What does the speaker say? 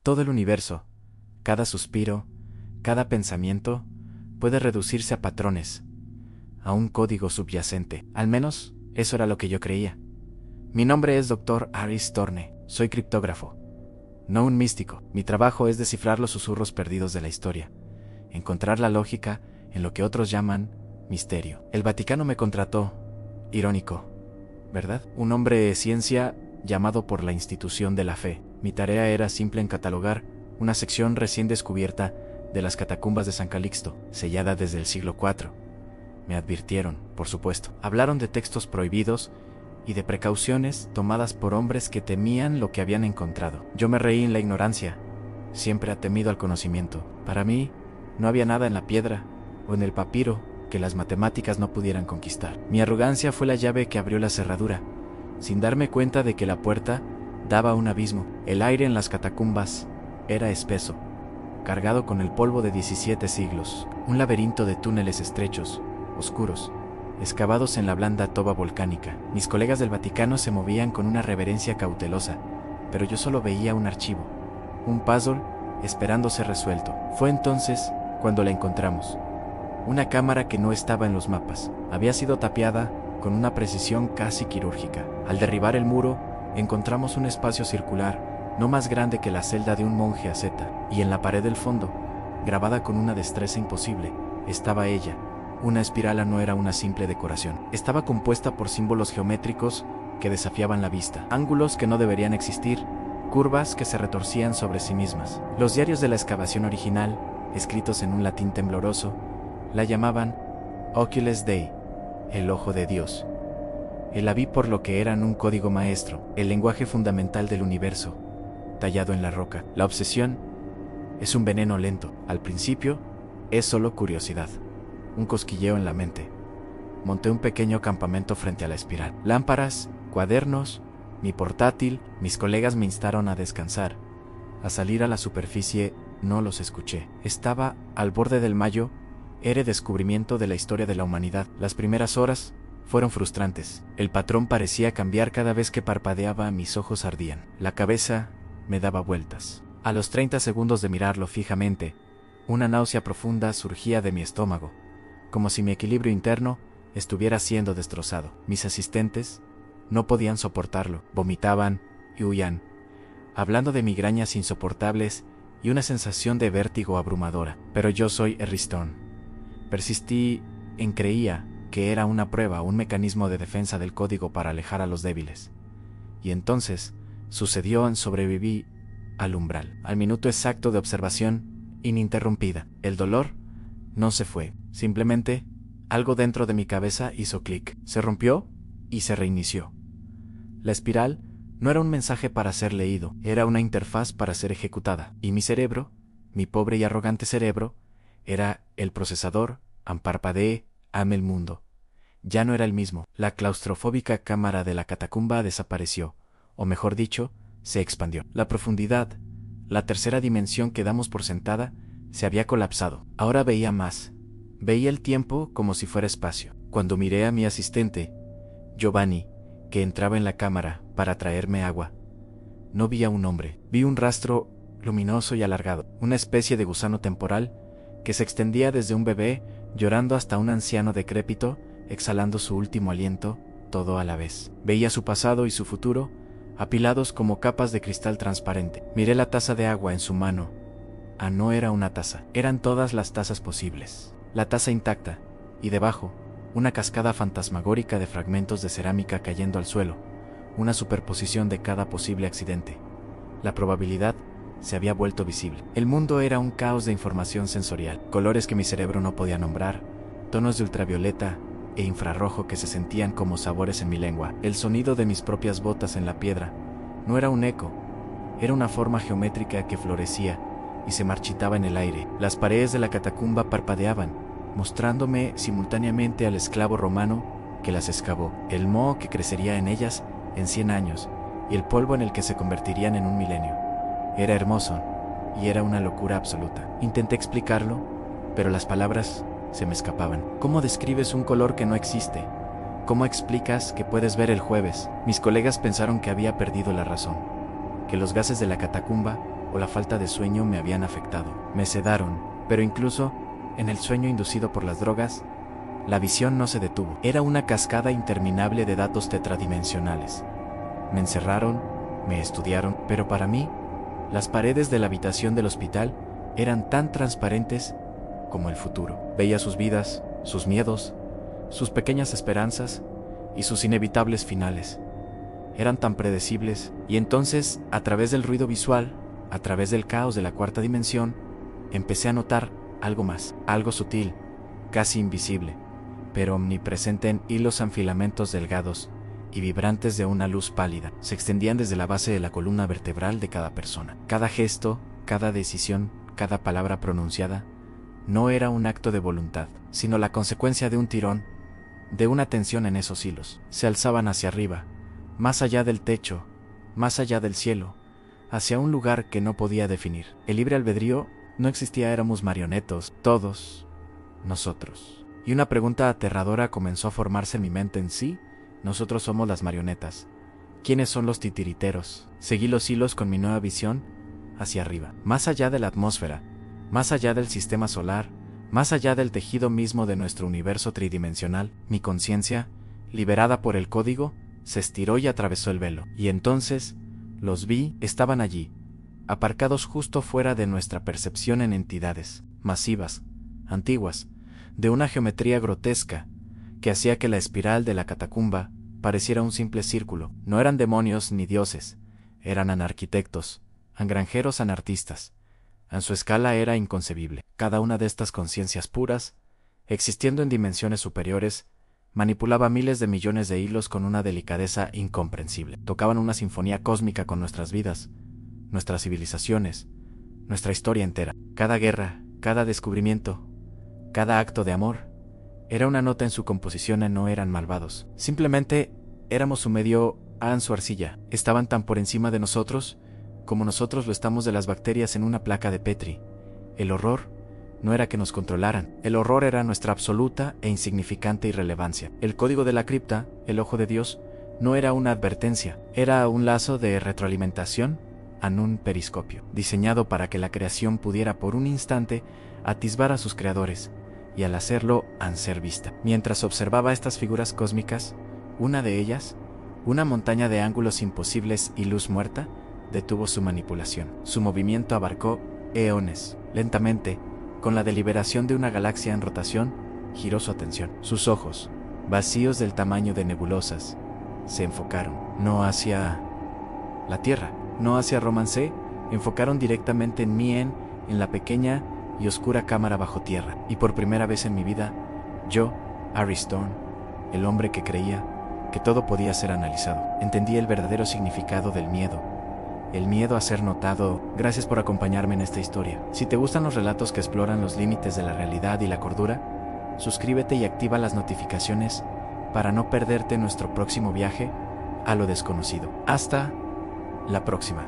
Todo el universo, cada suspiro, cada pensamiento, puede reducirse a patrones, a un código subyacente. Al menos, eso era lo que yo creía. Mi nombre es Dr. Aris Thorne. Soy criptógrafo, no un místico. Mi trabajo es descifrar los susurros perdidos de la historia, encontrar la lógica en lo que otros llaman misterio. El Vaticano me contrató. Irónico, ¿verdad? Un hombre de ciencia llamado por la institución de la fe. Mi tarea era simple en catalogar una sección recién descubierta de las catacumbas de San Calixto, sellada desde el siglo IV. Me advirtieron, por supuesto. Hablaron de textos prohibidos y de precauciones tomadas por hombres que temían lo que habían encontrado. Yo me reí en la ignorancia. Siempre ha temido al conocimiento. Para mí, no había nada en la piedra o en el papiro que las matemáticas no pudieran conquistar. Mi arrogancia fue la llave que abrió la cerradura, sin darme cuenta de que la puerta daba a un abismo. El aire en las catacumbas era espeso, cargado con el polvo de 17 siglos. Un laberinto de túneles estrechos, oscuros, excavados en la blanda toba volcánica. Mis colegas del Vaticano se movían con una reverencia cautelosa, pero yo solo veía un archivo, un puzzle esperando ser resuelto. Fue entonces cuando la encontramos. Una cámara que no estaba en los mapas. Había sido tapiada con una precisión casi quirúrgica. Al derribar el muro, encontramos un espacio circular, no más grande que la celda de un monje asceta, y en la pared del fondo, grabada con una destreza imposible, estaba ella. Una espiral no era una simple decoración. Estaba compuesta por símbolos geométricos que desafiaban la vista, ángulos que no deberían existir, curvas que se retorcían sobre sí mismas. Los diarios de la excavación original, escritos en un latín tembloroso, la llamaban Ocules Dei, el ojo de Dios. La vi por lo que eran un código maestro, el lenguaje fundamental del universo, tallado en la roca. La obsesión es un veneno lento. Al principio, es solo curiosidad, un cosquilleo en la mente. Monté un pequeño campamento frente a la espiral. Lámparas, cuadernos, mi portátil. Mis colegas me instaron a descansar. A salir a la superficie, no los escuché. Estaba al borde del Mayo. Era descubrimiento de la historia de la humanidad. Las primeras horas fueron frustrantes. El patrón parecía cambiar cada vez que parpadeaba, mis ojos ardían. La cabeza me daba vueltas. A los 30 segundos de mirarlo fijamente, una náusea profunda surgía de mi estómago, como si mi equilibrio interno estuviera siendo destrozado. Mis asistentes no podían soportarlo, vomitaban y huían, hablando de migrañas insoportables y una sensación de vértigo abrumadora. Pero yo soy Aris Thorne. Persistí en creía que era una prueba, un mecanismo de defensa del código para alejar a los débiles. Y entonces sucedió, sobreviví al umbral, al minuto exacto de observación ininterrumpida. El dolor no se fue, simplemente algo dentro de mi cabeza hizo clic, se rompió y se reinició. La espiral no era un mensaje para ser leído, era una interfaz para ser ejecutada, y mi cerebro, mi pobre y arrogante cerebro, era el procesador. Parpadeé, ame el mundo. Ya no era el mismo. La claustrofóbica cámara de la catacumba desapareció, o mejor dicho, se expandió. La profundidad, la tercera dimensión que damos por sentada, se había colapsado. Ahora veía más. Veía el tiempo como si fuera espacio. Cuando miré a mi asistente, Giovanni, que entraba en la cámara para traerme agua, no vi a un hombre. Vi un rastro luminoso y alargado, una especie de gusano temporal que se extendía desde un bebé llorando hasta un anciano decrépito, exhalando su último aliento, todo a la vez. Veía su pasado y su futuro, apilados como capas de cristal transparente. Miré la taza de agua en su mano. No era una taza, eran todas las tazas posibles. La taza intacta, y debajo, una cascada fantasmagórica de fragmentos de cerámica cayendo al suelo, una superposición de cada posible accidente. La probabilidad se había vuelto visible. El mundo era un caos de información sensorial, colores que mi cerebro no podía nombrar, tonos de ultravioleta e infrarrojo que se sentían como sabores en mi lengua. El sonido de mis propias botas en la piedra no era un eco, era una forma geométrica que florecía y se marchitaba en el aire. Las paredes de la catacumba parpadeaban, mostrándome simultáneamente al esclavo romano que las excavó, el moho que crecería en ellas en 100 años y el polvo en el que se convertirían en un milenio. Era hermoso, y era una locura absoluta. Intenté explicarlo, pero las palabras se me escapaban. ¿Cómo describes un color que no existe? ¿Cómo explicas que puedes ver el jueves? Mis colegas pensaron que había perdido la razón, que los gases de la catacumba o la falta de sueño me habían afectado. Me sedaron, pero incluso en el sueño inducido por las drogas, la visión no se detuvo. Era una cascada interminable de datos tetradimensionales. Me encerraron, me estudiaron, pero para mí, las paredes de la habitación del hospital eran tan transparentes como el futuro. Veía sus vidas, sus miedos, sus pequeñas esperanzas y sus inevitables finales. Eran tan predecibles, y entonces, a través del ruido visual, a través del caos de la cuarta dimensión, empecé a notar algo más, algo sutil, casi invisible, pero omnipresente en hilos en filamentos delgados y vibrantes de una luz pálida. Se extendían desde la base de la columna vertebral de cada persona. Cada gesto, cada decisión, cada palabra pronunciada, no era un acto de voluntad, sino la consecuencia de un tirón, de una tensión en esos hilos. Se alzaban hacia arriba, más allá del techo, más allá del cielo, hacia un lugar que no podía definir. El libre albedrío no existía, éramos marionetos, todos nosotros. Y una pregunta aterradora comenzó a formarse en mi mente. En sí, nosotros somos las marionetas. ¿Quiénes son los titiriteros? Seguí los hilos con mi nueva visión hacia arriba, más allá de la atmósfera, más allá del sistema solar, más allá del tejido mismo de nuestro universo tridimensional. Mi conciencia, liberada por el código, se estiró y atravesó el velo. Y entonces, los vi, estaban allí, aparcados justo fuera de nuestra percepción, en entidades masivas, antiguas, de una geometría grotesca, que hacía que la espiral de la catacumba pareciera un simple círculo. No eran demonios ni dioses, eran anarquitectos, granjeros anartistas. En su escala era inconcebible. Cada una de estas conciencias puras, existiendo en dimensiones superiores, manipulaba miles de millones de hilos con una delicadeza incomprensible. Tocaban una sinfonía cósmica con nuestras vidas, nuestras civilizaciones, nuestra historia entera. Cada guerra, cada descubrimiento, cada acto de amor, era una nota en su composición. No eran malvados. Simplemente éramos su medio en su arcilla. Estaban tan por encima de nosotros como nosotros lo estamos de las bacterias en una placa de Petri. El horror no era que nos controlaran. El horror era nuestra absoluta e insignificante irrelevancia. El código de la cripta, el ojo de Dios, no era una advertencia. Era un lazo de retroalimentación en un periscopio, diseñado para que la creación pudiera por un instante atisbar a sus creadores, y al hacerlo, han ser vista. Mientras observaba estas figuras cósmicas, una de ellas, una montaña de ángulos imposibles y luz muerta, detuvo su manipulación. Su movimiento abarcó eones. Lentamente, con la deliberación de una galaxia en rotación, giró su atención. Sus ojos, vacíos del tamaño de nebulosas, se enfocaron, no hacia la Tierra, no hacia Romance, enfocaron directamente en mí, en la pequeña y oscura cámara bajo tierra. Y por primera vez en mi vida, yo, Ari Stone, el hombre que creía que todo podía ser analizado, entendí el verdadero significado del miedo. El miedo a ser notado. Gracias por acompañarme en esta historia. Si te gustan los relatos que exploran los límites de la realidad y la cordura, suscríbete y activa las notificaciones para no perderte nuestro próximo viaje a lo desconocido. Hasta la próxima.